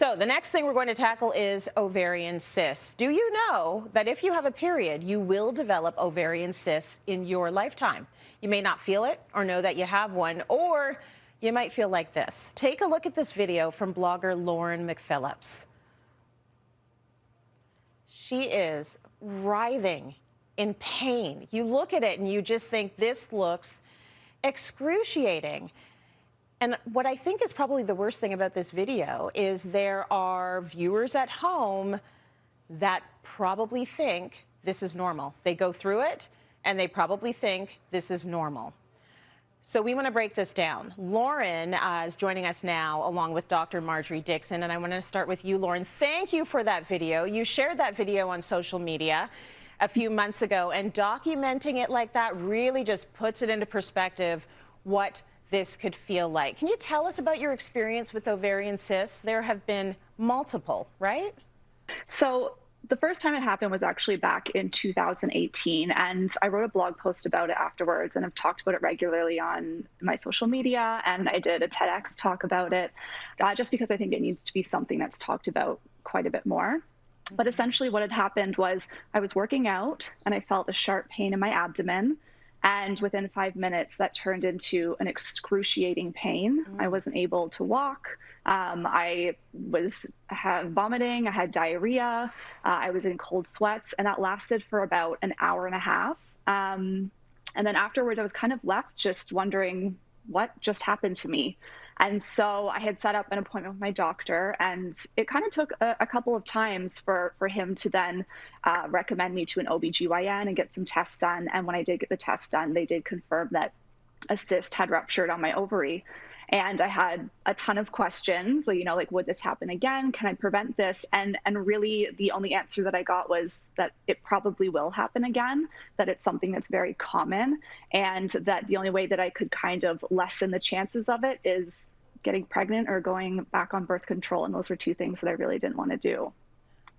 So the next thing we're going to tackle is ovarian cysts. Do you know that if you have a period, you will develop ovarian cysts in your lifetime? You may not feel it or know that you have one, or you might feel like this. Take a look at this video from blogger Lauren McPhillips. She is writhing in pain. You look at it and you just think this looks excruciating. And what I think is probably the worst thing about this video is there are viewers at home that probably think this is normal. They go through it and they probably think this is normal. So we want to break this down. Lauren is joining us now along with Dr. Marjorie Dixon. And I want to start with you, Lauren. Thank you for that video. You shared that video on social media a few months ago, and documenting it like that really just puts it into perspective what this could feel like. Can you tell us about your experience with ovarian cysts? There have been multiple, right? So the first time it happened was actually back in 2018, and I wrote a blog post about it afterwards, and I've talked about it regularly on my social media, and I did a TEDx talk about it, just because I think it needs to be something that's talked about quite a bit more. But essentially what had happened was I was working out and I felt a sharp pain in my abdomen. And within 5 minutes, that turned into an excruciating pain. I wasn't able to walk. I was vomiting. I had diarrhea. I was in cold sweats. And that lasted for about an hour and a half. And then afterwards, I was kind of left just wondering what just happened to me. And so I had set up an appointment with my doctor, and it kind of took a couple of times for him to then recommend me to an OBGYN and get some tests done. And when I did get the tests done, they did confirm that a cyst had ruptured on my ovary. And I had a ton of questions, like, would this happen again? Can I prevent this? And really the only answer that I got was that it probably will happen again, that it's something that's very common, and that the only way that I could kind of lessen the chances of it is getting pregnant or going back on birth control. And those were two things that I really didn't want to do.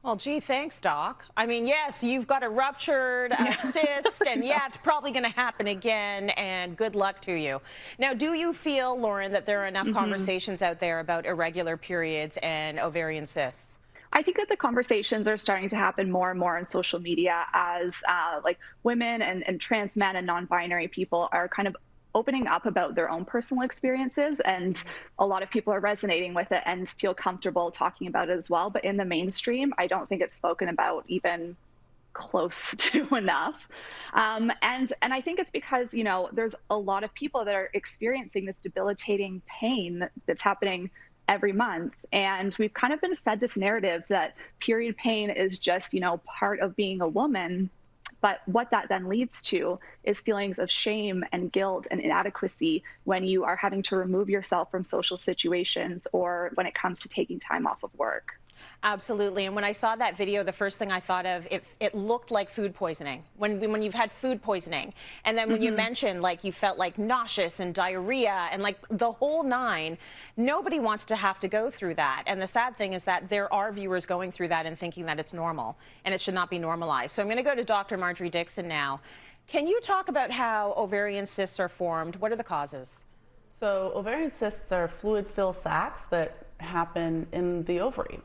Well, gee, thanks, Doc. I mean, yes, you've got a ruptured cyst, and yeah, it's probably going to happen again, and good luck to you. Now, do you feel, Lauren, that there are enough conversations out there about irregular periods and ovarian cysts? I think that the conversations are starting to happen more and more on social media as like women and trans men and non-binary people are kind of opening up about their own personal experiences, and a lot of people are resonating with it and feel comfortable talking about it as well. But in the mainstream, I don't think it's spoken about even close to enough. And I think it's because, there's a lot of people that are experiencing this debilitating pain that's happening every month. And we've kind of been fed this narrative that period pain is just, part of being a woman. But what that then leads to is feelings of shame and guilt and inadequacy when you are having to remove yourself from social situations or when it comes to taking time off of work. Absolutely. And when I saw that video, the first thing I thought of, it looked like food poisoning, when you've had food poisoning. And then when you mentioned, like, you felt like nauseous and diarrhea and like the whole nine, nobody wants to have to go through that. And the sad thing is that there are viewers going through that and thinking that it's normal, and it should not be normalized. So I'm going to go to Dr. Marjorie Dixon now. Can you talk about how ovarian cysts are formed? What are the causes? So ovarian cysts are fluid-filled sacs that happen in the ovary.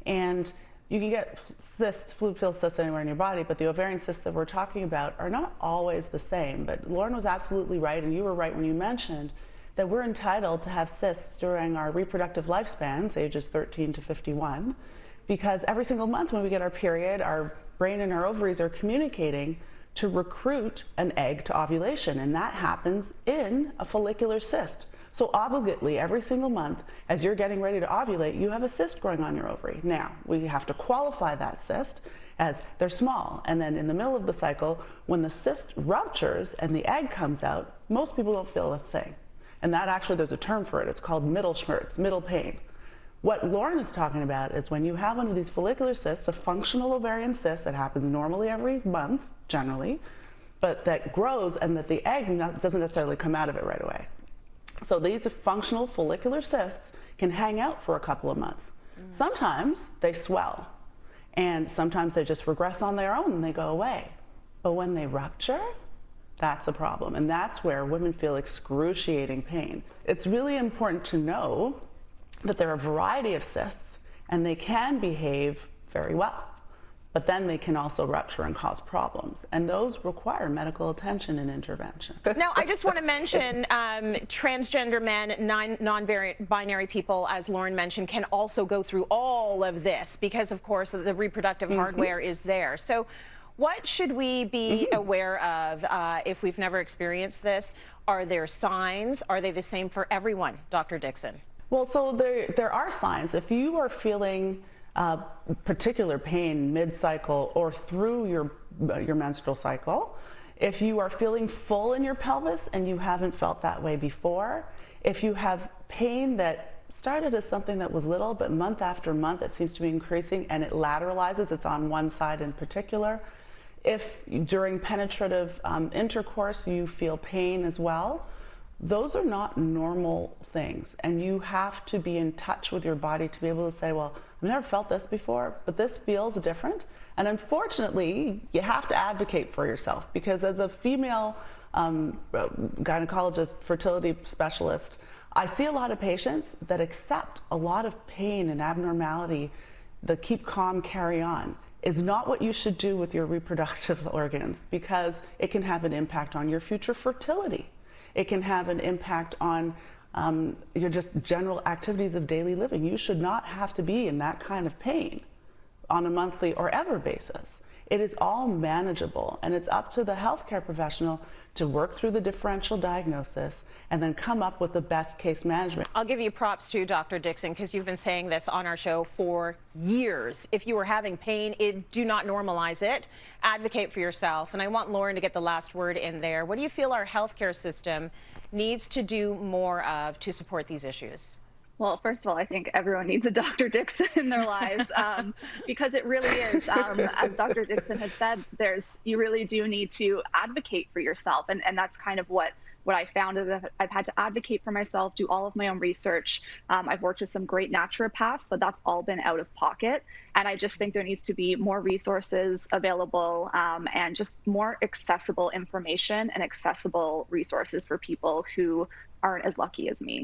And you can get cysts, fluid-filled cysts anywhere in your body, but the ovarian cysts that we're talking about are not always the same. But Lauren was absolutely right, and you were right when you mentioned that we're entitled to have cysts during our reproductive lifespans, ages 13 to 51, because every single month when we get our period, our brain and our ovaries are communicating to recruit an egg to ovulation, and that happens in a follicular cyst. So obligately, every single month, as you're getting ready to ovulate, you have a cyst growing on your ovary. Now, we have to qualify that cyst as they're small. And then in the middle of the cycle, when the cyst ruptures and the egg comes out, most people don't feel a thing. And that actually, there's a term for it. It's called middle schmerz, middle pain. What Lauren is talking about is when you have one of these follicular cysts, a functional ovarian cyst that happens normally every month, generally, but that grows and that the egg doesn't necessarily come out of it right away. So these functional follicular cysts can hang out for a couple of months. Sometimes they swell, and sometimes they just regress on their own and they go away. But when they rupture, that's a problem, and that's where women feel excruciating pain. It's really important to know that there are a variety of cysts, and they can behave very well. But then they can also rupture and cause problems. And those require medical attention and intervention. Now, I just want to mention transgender men, non-binary people, as Lauren mentioned, can also go through all of this because, of course, the reproductive hardware is there. So what should we be aware of if we've never experienced this? Are there signs? Are they the same for everyone, Dr. Dixon? Well, so there are signs. If you are feeling particular pain mid-cycle or through your menstrual cycle, if you are feeling full in your pelvis and you haven't felt that way before, if you have pain that started as something that was little, but month after month it seems to be increasing and it lateralizes, it's on one side in particular, if during penetrative intercourse you feel pain as well, those are not normal things, and you have to be in touch with your body to be able to say, well, I've never felt this before, but this feels different. And unfortunately, you have to advocate for yourself, because as a female gynecologist, fertility specialist, I see a lot of patients that accept a lot of pain and abnormality, the keep calm, carry on, is not what you should do with your reproductive organs, because it can have an impact on your future fertility. It can have an impact on your just general activities of daily living. You should not have to be in that kind of pain on a monthly or ever basis. It is all manageable, and it's up to the healthcare professional to work through the differential diagnosis and then come up with the best case management. I'll give you props to Dr. Dixon, because you've been saying this on our show for years. If you are having pain, do not normalize it. Advocate for yourself. And I want Lauren to get the last word in there. What do you feel our healthcare system needs to do more of to support these issues? Well, first of all, I think everyone needs a Dr. Dixon in their lives, because it really is, as Dr. Dixon had said, you really do need to advocate for yourself. And that's kind of what I found is that I've had to advocate for myself, do all of my own research. I've worked with some great naturopaths, but that's all been out of pocket. And I just think there needs to be more resources available, and just more accessible information and accessible resources for people who aren't as lucky as me.